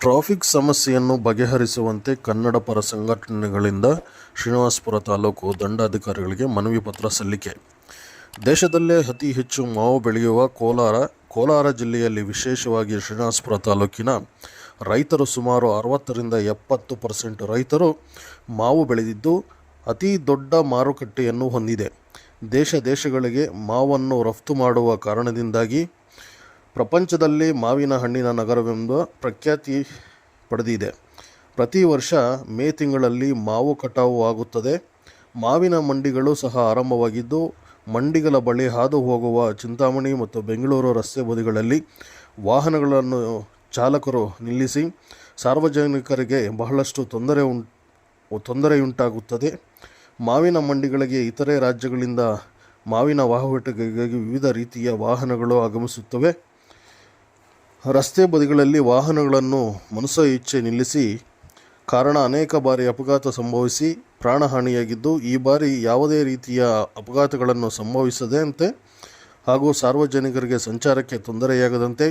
Traffic ಸಮಸ್ಯೆಯನ್ನು ಬಗೆಹರಿಸುವಂತೆ ಕನ್ನಡ ಪರ ಸಂಘಟನೆಗಳಿಂದ ಶ್ರೀನಿವಾಸಪುರ ತಾಲೂಕು ದಂಡಾಧಿಕಾರಿಗಳಿಗೆ ಮನವಿ ಪತ್ರ ಸಲ್ಲಿಕೆ. ದೇಶದಲ್ಲೇ ಅತಿ ಹೆಚ್ಚು ಮಾವು ಬೆಳೆಯುವ ಕೋಲಾರ ಜಿಲ್ಲೆಯಲ್ಲಿ ವಿಶೇಷವಾಗಿ ಶ್ರೀನಿವಾಸಪುರ ತಾಲೂಕಿನ ರೈತರು ಸುಮಾರು 60ರಿಂದ 70% ರೈತರು ಮಾವು ಬೆಳೆದಿದ್ದು ಅತಿ ದೊಡ್ಡ ಮಾರುಕಟ್ಟೆಯನ್ನು ಹೊಂದಿದೆ. ದೇಶಗಳಿಗೆ ಮಾವನ್ನು ರಫ್ತು ಮಾಡುವ ಕಾರಣದಿಂದಾಗಿ ಪ್ರಪಂಚದಲ್ಲಿ ಮಾವಿನ ಹಣ್ಣಿನ ನಗರವೆಂಬ ಪ್ರಖ್ಯಾತಿ ಪಡೆದಿದೆ. ಪ್ರತಿ ವರ್ಷ ಮೇ ತಿಂಗಳಲ್ಲಿ ಮಾವು ಕಟಾವು ಆಗುತ್ತದೆ. ಮಾವಿನ ಮಂಡಿಗಳು ಸಹ ಆರಂಭವಾಗಿದ್ದು, ಮಂಡಿಗಳ ಬಳಿ ಹಾದು ಹೋಗುವ ಚಿಂತಾಮಣಿ ಮತ್ತು ಬೆಂಗಳೂರು ರಸ್ತೆ ಬದಿಗಳಲ್ಲಿ ವಾಹನಗಳನ್ನು ಚಾಲಕರು ನಿಲ್ಲಿಸಿ ಸಾರ್ವಜನಿಕರಿಗೆ ಬಹಳಷ್ಟು ತೊಂದರೆಯುಂಟಾಗುತ್ತದೆ. ಮಾವಿನ ಮಂಡಿಗಳಿಗೆ ಇತರೆ ರಾಜ್ಯಗಳಿಂದ ಮಾವಿನ ವಹಿವಾಟಿಗಾಗಿ ವಿವಿಧ ರೀತಿಯ ವಾಹನಗಳು ಆಗಮಿಸುತ್ತವೆ. ರಸ್ತೆ ಬದಿಗಳಲ್ಲಿ ವಾಹನಗಳನ್ನು ಮನಸಾ ಇಚ್ಛೆ ನಿಲ್ಲಿಸಿ ಕಾರಣ ಅನೇಕ ಬಾರಿ ಅಪಘಾತ ಸಂಭವಿಸಿ ಪ್ರಾಣಹಾನಿಯಾಗಿದ್ದು, ಈ ಬಾರಿ ಯಾವುದೇ ರೀತಿಯ ಅಪಘಾತಗಳನ್ನು ಸಂಭವಿಸದಂತೆ ಹಾಗೂ ಸಾರ್ವಜನಿಕರಿಗೆ ಸಂಚಾರಕ್ಕೆ ತೊಂದರೆಯಾಗದಂತೆ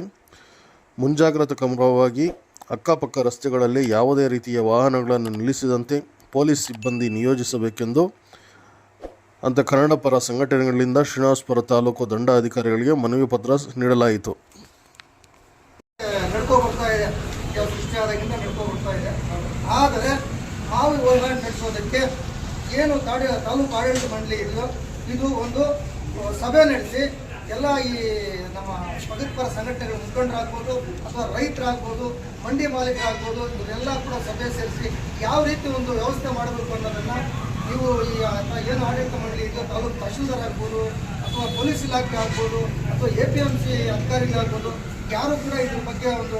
ಮುಂಜಾಗ್ರತಾ ಕ್ರಮವಾಗಿ ಅಕ್ಕಪಕ್ಕ ರಸ್ತೆಗಳಲ್ಲಿ ಯಾವುದೇ ರೀತಿಯ ವಾಹನಗಳನ್ನು ನಿಲ್ಲಿಸದಂತೆ ಪೊಲೀಸ್ ಸಿಬ್ಬಂದಿ ನಿಯೋಜಿಸಬೇಕೆಂದು ಅಂತ ಕನ್ನಡ ಪರ ಸಂಘಟನೆಗಳಿಂದ ಶ್ರೀನಿವಾಸಪುರ ತಾಲೂಕು ದಂಡಾಧಿಕಾರಿಗಳಿಗೆ ಮನವಿ ಪತ್ರ ನೀಡಲಾಯಿತು. ನಡ್ಕೊಬರ್ತಾ ಇದೆ, ಸೃಷ್ಟಿಯಾದಾಗಿಂದ ನಡ್ಕೊಬರ್ತಾ ಇದೆ. ಆದರೆ ಮಾವು ವಹಿವಾಟು ನಡೆಸೋದಕ್ಕೆ ಏನು ತಾಲೂಕು ಆಡಳಿತ ಮಂಡಳಿ ಇದೆಯೋ ಇದು ಒಂದು ಸಭೆ ನಡೆಸಿ ಎಲ್ಲ ಈ ನಮ್ಮ ಪ್ರಗತಿಪರ ಸಂಘಟನೆಗಳ ಮುಖಂಡರಾಗ್ಬೋದು ಅಥವಾ ರೈತರಾಗ್ಬೋದು, ಮಂಡಿ ಮಾಲೀಕರಾಗ್ಬೋದು, ಇವರೆಲ್ಲ ಕೂಡ ಸಭೆ ಸೇರಿಸಿ ಯಾವ ರೀತಿ ಒಂದು ವ್ಯವಸ್ಥೆ ಮಾಡಬೇಕು ಅನ್ನೋದನ್ನು ನೀವು ಈ ಏನು ಆಡಳಿತ ಮಂಡಳಿ ಇದೆಯೋ ತಾಲೂಕು ತಹಶೀಲ್ದಾರ್ ಆಗ್ಬೋದು ಅಥವಾ ಪೊಲೀಸ್ ಇಲಾಖೆ ಆಗ್ಬೋದು ಅಥವಾ APMC ಅಧಿಕಾರಿಗಳಾಗ್ಬೋದು, ಯಾರು ಕೂಡ ಇದ್ರ ಬಗ್ಗೆ ಒಂದು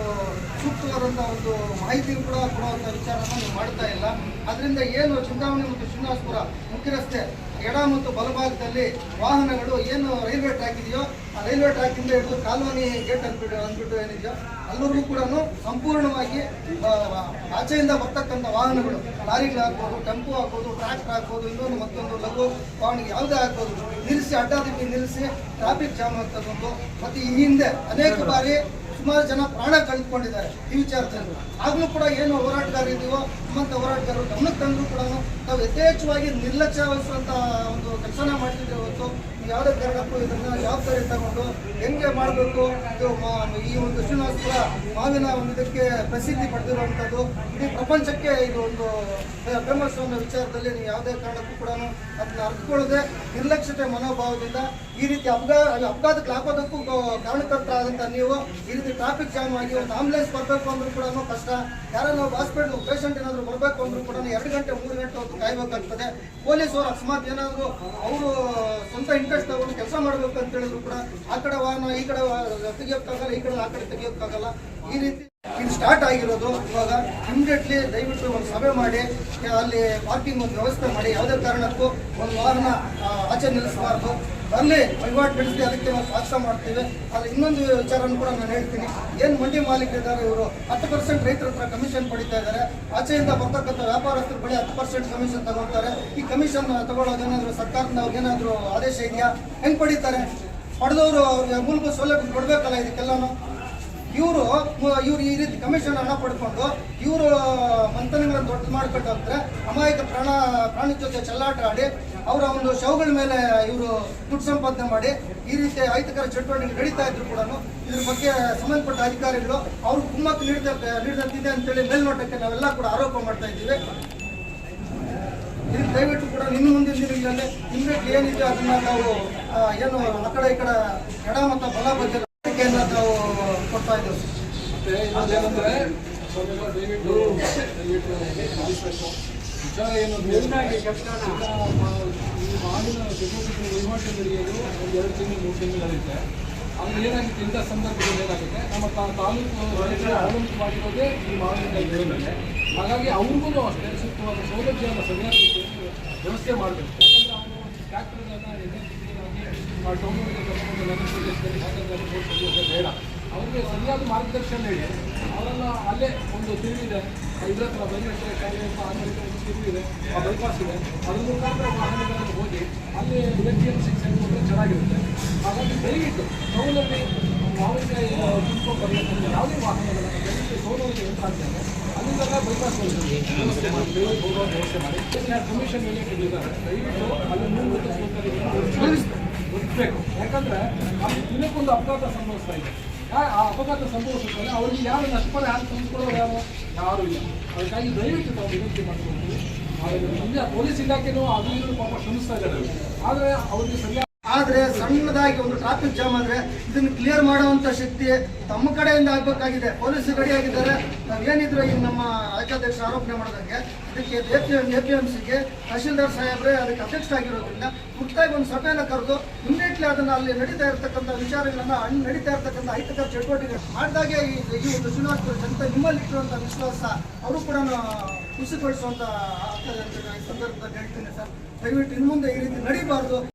ಸೂಕ್ತವಾದಂಥ ಒಂದು ಮಾಹಿತಿ ಕೂಡ ಕೊಡುವಂಥ ವಿಚಾರನ ನೀವು ಮಾಡ್ತಾ ಇಲ್ಲ. ಅದರಿಂದ ಏನು ಚಿಂತಾಮಣಿ ಮತ್ತು ಶ್ರೀನಿವಾಸಪುರ ಮುಖ್ಯ ರಸ್ತೆ ಎಡ ಮತ್ತು ಬಲಭಾಗದಲ್ಲಿ ವಾಹನಗಳು ಏನು ರೈಲ್ವೆ ಟ್ರ್ಯಾಕ್ ಇದೆಯೋ ಆ ರೈಲ್ವೆ ಟ್ರ್ಯಾಕಿಂದ ಹಿಡಿದು ಕಾಲೋನಿ ಗೇಟ್ ಅಂದ್ಬಿಟ್ಟು ಏನಿದೆಯೋ ಅಲ್ಲರಿಗೂ ಕೂಡ ಸಂಪೂರ್ಣವಾಗಿ ಆಚೆಯಿಂದ ಬರ್ತಕ್ಕಂಥ ವಾಹನಗಳು, ಲಾರಿಗಳಾಗ್ಬೋದು, ಟೆಂಪೋ ಆಗ್ಬೋದು, ಟ್ರ್ಯಾಕ್ಟರ್ ಆಗ್ಬೋದು, ಇನ್ನೊಂದು ಮತ್ತೊಂದು ಲಘು ವಾಹನ ಯಾವುದೇ ಆಗ್ಬೋದು, ನಿಲ್ಲಿಸಿ ಅಡ್ಡಾದಿಕ್ಕಿ ನಿಲ್ಲಿಸಿ ಟ್ರಾಫಿಕ್ ಜಾಮ್ ಆಗ್ತದಂತು. ಮತ್ತು ಈ ಹಿಂದೆ ಅನೇಕ ಬಾರಿ ಸುಮಾರು ಜನ ಪ್ರಾಣ ಕಳೆದುಕೊಂಡಿದ್ದಾರೆ ಈ ವಿಚಾರದಲ್ಲಿ. ಆಗಲೂ ಕೂಡ ಏನು ಹೋರಾಟಗಾರರಿದ್ದೀವೋ ನಿಮ್ಮಂಥ ಹೋರಾಟಗಾರರು ಗಮನಕ್ಕೆ ತಂದರೂ ಕೂಡ ನಾವು ಯಥೇಚ್ಛವಾಗಿ ನಿರ್ಲಕ್ಷ್ಯ ವಹಿಸುವಂಥ ಒಂದು ಕೆಲಸನ ಮಾಡ್ತಿದ್ದೇವೆ ಹೊತ್ತು ಯಾವುದೇ ಕಾರಣಕ್ಕೂ ಇದನ್ನು ಜವಾಬ್ದಾರಿ ತಗೊಂಡು ಹೆಂಗೆ ಮಾಡಬೇಕು. ಈ ಒಂದು ಶ್ರೀನಿವಾಸಪುರ ಮಾವಿನ ಒಂದು ಇದಕ್ಕೆ ಪ್ರಸಿದ್ಧಿ ಪಡೆದಿರುವಂಥದ್ದು, ಇಡೀ ಪ್ರಪಂಚಕ್ಕೆ ಇದು ಒಂದು ಫೇಮಸ್ ಅನ್ನೋ ವಿಚಾರದಲ್ಲಿ ನೀವು ಯಾವುದೇ ಕಾರಣಕ್ಕೂ ಕೂಡ ಅದನ್ನ ಅರ್ಥಕೊಳ್ಳದೆ ನಿರ್ಲಕ್ಷ್ಯತೆ ಮನೋಭಾವದಿಂದ ಈ ರೀತಿ ಅಪಘಾತಕ್ಕೆ ಹಾಕೋದಕ್ಕೂ ಕಾರಣಕರ್ತರಾದಂಥ ನೀವು ಈ ರೀತಿ ಟ್ರಾಫಿಕ್ ಜಾಮ್ ಆಗಿ ಒಂದು ಆಂಬುಲೆನ್ಸ್ ಬರಬೇಕು ಅಂದ್ರೂ ಕೂಡ ಕಷ್ಟ. ಯಾರನ್ನ ಹಾಸ್ಪಿಟಲ್ ಪೇಷಂಟ್ ಏನಾದರೂ ಬರಬೇಕು ಅಂದ್ರೂ ಕೂಡ 2 ಗಂಟೆ 3 ಗಂಟೆ ಹೊತ್ತು ಕಾಯಬೇಕಾಗ್ತದೆ. ಪೊಲೀಸರು ಅಕಸ್ಮಾತ್ ಏನಾದರೂ ಅವರು ಸ್ವಂತ ಇಂಟ್ರೆಸ್ಟ್ ತಗೊಂಡು ಕೆಲಸ ಮಾಡಬೇಕು ಅಂತ ಹೇಳಿದ್ರು ಕೂಡ ಆ ಕಡೆ ವಾಹನ ಈ ಕಡೆ ತೆಗಿಯೋಕ್ಕಾಗಲ್ಲ, ಈ ಕಡೆ ಆ ಕಡೆ ತೆಗಿಯೋಕ್ಕಾಗಲ್ಲ. ಈ ರೀತಿ ಇದು ಸ್ಟಾರ್ಟ್ ಆಗಿರೋದು. ಇವಾಗ ಇಮಿಡಿಯೇಟ್ಲಿ ದಯವಿಟ್ಟು ಒಂದು ಸಭೆ ಮಾಡಿ ಅಲ್ಲಿ ಪಾರ್ಕಿಂಗ್ ಒಂದು ವ್ಯವಸ್ಥೆ ಮಾಡಿ, ಯಾವುದೇ ಕಾರಣಕ್ಕೂ ಒಂದು ವಾಹನ ಆಚೆ ನಿಲ್ಲಿಸಬಾರ್ದು. ಅಲ್ಲಿ ವಹಿವಾಟು ನಡೆಸಿ ಅದಕ್ಕೆ ನಾವು ಸ್ವಾಗತ ಮಾಡ್ತೀವಿ. ಅಲ್ಲಿ ಇನ್ನೊಂದು ವಿಚಾರನೂ ಕೂಡ ನಾನು ಹೇಳ್ತೀನಿ. ಏನು ಮಂಡಿ ಮಾಲೀಕರಿದ್ದಾರೆ ಇವರು 10% ರೈತರ ಹತ್ರ ಕಮಿಷನ್ ಪಡಿತಾ ಇದ್ದಾರೆ. ಆಚೆಯಿಂದ ಬರ್ತಕ್ಕಂಥ ವ್ಯಾಪಾರಸ್ಥರ ಬಳಿ 10% ಕಮಿಷನ್ ತಗೊಳ್ತಾರೆ. ಈ ಕಮಿಷನ್ ತಗೊಳ್ಳೋದೇನಾದರೂ ಸರ್ಕಾರದಿಂದ ಅವ್ರಿಗೇನಾದರೂ ಆದೇಶ ಇದೆಯಾ? ಹೆಂಗೆ ಪಡಿತಾರೆ? ಪಡೆದವರು ಅವ್ರಿಗೆ ಮೂಲಭೂತ ಸೌಲಭ್ಯ ಕೊಡಬೇಕಲ್ಲ ಇದಕ್ಕೆಲ್ಲನೂ. ಇವರು ಈ ರೀತಿ ಕಮಿಷನ್ ಹಣ ಪಡ್ಕೊಂಡು ಇವರು ಮಂಥನಗಳನ್ನು ದೊಡ್ಡ ಮಾಡ್ಕೊಂಡು ಹೋಗ್ತಾರೆ. ಅಮಾಯಕ ಪ್ರಾಣಿ ಜೊತೆ ಚೆಲ್ಲಾಟ ಆಡಿ ಅವರ ಒಂದು ಶವಗಳ ಮೇಲೆ ಇವರು ದುಡ್ಡು ಸಂಪಾದನೆ ಮಾಡಿ ಈ ರೀತಿ ಅಹಿತಕರ ಚಟುವಟಿಕೆ ನಡೀತಾ ಇದ್ರು ಕೂಡ ಇದ್ರ ಬಗ್ಗೆ ಸಂಬಂಧಪಟ್ಟ ಅಧಿಕಾರಿಗಳು ಅವರು ಕುಮ್ಮಕ್ಕು ನೀಡಿದಂತಿದೆ ಅಂತೇಳಿ ಮೇಲ್ನೋಟಕ್ಕೆ ನಾವೆಲ್ಲ ಕೂಡ ಆರೋಪ ಮಾಡ್ತಾ ಇದ್ದೀವಿ. ಇದಕ್ಕೆ ದಯವಿಟ್ಟು ಕೂಡ ಇನ್ನು ಮುಂದಿನ ದಿನಗಳಲ್ಲಿ ಇಮ್ಮಿಡಿಯೇಟ್ ಏನಿದೆ ಅದನ್ನ ನಾವು ಏನು ಆ ಕಡೆ ಈ ಕಡೆ ಎಡ ಮತ್ತು ಬಲ ಬಗ್ಗೆ ನಾವು ಕೊಡ್ತಾ ಇದ್ದೇವೆ. ವಿಚಾರ ಏನು ಈ ಮಾವಿನ ಚಟುವಟಿಕೆ ವಹಿವಾಟು ನಡೆಯೋದು ಒಂದು 2 ತಿಂಗಳು 3 ತಿಂಗಳಿರುತ್ತೆ. ಅದು ಏನಾಗುತ್ತೆ ಇಂಥ ಸಂದರ್ಭದಲ್ಲಿ ಏನಾಗುತ್ತೆ, ನಮ್ಮ ತಾಲೂಕು ಅವಲಂಬಿತವಾಗಿರೋದೇ ಈ ಮಾವಿನಕಾಯಿ ಬೆಳೆ ಮೇಲೆ. ಹಾಗಾಗಿ ಅವ್ರಿಗೂ ಅಷ್ಟೇ ಸೂಕ್ತವಾದ ಸೌಲಭ್ಯವನ್ನು ಸರಿಯಾದ ವ್ಯವಸ್ಥೆ ಮಾಡಬೇಕು. ಯಾಕಂದರೆ ಅವರು ಒಂದು ಟ್ರ್ಯಾಕ್ಟರ್ಗಳನ್ನು ಟೌನಿಗೆ ಕರ್ಕೊಂಡು ನಗರ ಪ್ರದೇಶದಲ್ಲಿ ಹಾಕೋದು ಬೇಡ. ಅವ್ರಿಗೆ ಸರಿಯಾದ ಮಾರ್ಗದರ್ಶನ ನೀಡಿ ಅವರನ್ನು ಅಲ್ಲೇ ಒಂದು ತಿರುವಿದೆ, ಇದ್ರ ಹತ್ರ ಬೈಗಟ್ಟೆ ಆಮೇಲೆ ತಿರುವಿದೆ, ಆ ಬೈಪಾಸ್ ಇದೆ, ಅದ್ರ ಮುಖಾಂತರ ವಾಹನಗಳನ್ನು ಹೋಗಿ ಅಲ್ಲಿ APMC ಸೇರಿಕೊಂಡ್ರೆ ಚೆನ್ನಾಗಿರುತ್ತೆ. ಹಾಗಾಗಿ ದಯವಿಟ್ಟು ಟೌನಲ್ಲಿ ಮಾವಿನಕಾಯಿ ತುಂಬಿಕೊಂಡು ಬರಬೇಕು ಯಾವುದೇ ವಾಹನಗಳನ್ನು ಸೋಲೋರಿಗೆ ಏನು ಆಗ್ತದೆ ಅಲ್ಲಿಂದೆಲ್ಲ ಬೈಪಾಸ್ ವ್ಯವಸ್ಥೆ ಮಾಡಿ ಹೋಗೋ ವ್ಯವಸ್ಥೆ ಮಾಡಿ ಕಮಿಷನ್ ರಿಲೇಟೆಡ್ ಇದ್ದಾರೆ ದಯವಿಟ್ಟು ಅಲ್ಲಿ ಒತ್ತಬೇಕು. ಯಾಕಂದರೆ ಅಲ್ಲಿ ದಿನಕ್ಕೊಂದು ಅಪಘಾತ ಸಂಭವಿಸ್ತಾ ಇದೆ. ಆ ಅಪಘಾತ ಸಂಭವಿಸಿದ್ರೆ ಅವ್ರಿಗೆ ಯಾರು ನಷ್ಟಪರ ಯಾರು ತುಂಬಿಕೊಳ್ಳೋರು ಯಾರು ಇಲ್ಲ. ಅದಕ್ಕಾಗಿ ದಯವಿಟ್ಟು ನಾವು ವಿನಂತಿ ಮಾಡ್ಕೊಳ್ತೀವಿ. ಇಲ್ಲಿ ಪೊಲೀಸ್ ಇಲಾಖೆನೂ ಅದು ಪಾಪ ಶ್ರಮಿಸ್ತಾ ಇದ್ದಾರೆ. ಆದರೆ ಅವ್ರಿಗೆ ಸರಿಯಾದ ಆದರೆ ಸಣ್ಣದಾಗಿ ಒಂದು ಟ್ರಾಫಿಕ್ ಜಾಮ್ ಆದರೆ ಇದನ್ನು ಕ್ಲಿಯರ್ ಮಾಡುವಂಥ ಶಕ್ತಿ ತಮ್ಮ ಕಡೆಯಿಂದ ಆಗಬೇಕಾಗಿದೆ. ಪೊಲೀಸ್ ರೆಡಿಯಾಗಿದ್ದಾರೆ. ನಾವೇನಿದ್ರು ಈಗ ನಮ್ಮ ರಾಜ್ಯಾಧ್ಯಕ್ಷ ಆರೋಪಣೆ ಮಾಡಿದಂಗೆ ಇದಕ್ಕೆ APMCಗೆ ತಹಶೀಲ್ದಾರ್ ಸಾಹೇಬ್ರೆ ಅದಕ್ಕೆ ಅಧ್ಯಕ್ಷರಾಗಿರೋದ್ರಿಂದ ಮುಕ್ತಾಗಿ ಒಂದು ಸಭೆಯನ್ನು ಕರೆದು ಇಮಿಡಿಯೇಟ್ಲಿ ಅದನ್ನು ಅಲ್ಲಿ ನಡೀತಾ ಇರತಕ್ಕಂಥ ವಿಚಾರಗಳನ್ನು ನಡೀತಾ ಇರತಕ್ಕಂಥ ಅಹಿತಕರ ಚಟುವಟಿಕೆ ಮಾಡಿದಾಗೆ ಈ ಒಂದು ಚುನಾವಣೆ ಜನತೆ ನಿಮ್ಮಲ್ಲಿ ಇಟ್ಟಿರುವಂಥ ವಿಶ್ವಾಸ ಅವರು ಕೂಡ ಖುಷಿಪಡಿಸುವಂಥ ಆಗ್ತದೆ ಅಂತ ಈ ಸಂದರ್ಭದಲ್ಲಿ ಹೇಳ್ತೀನಿ ಸರ್. ದಯವಿಟ್ಟು ಇನ್ನು ಮುಂದೆ ಈ ರೀತಿ ನಡೀಬಾರ್ದು.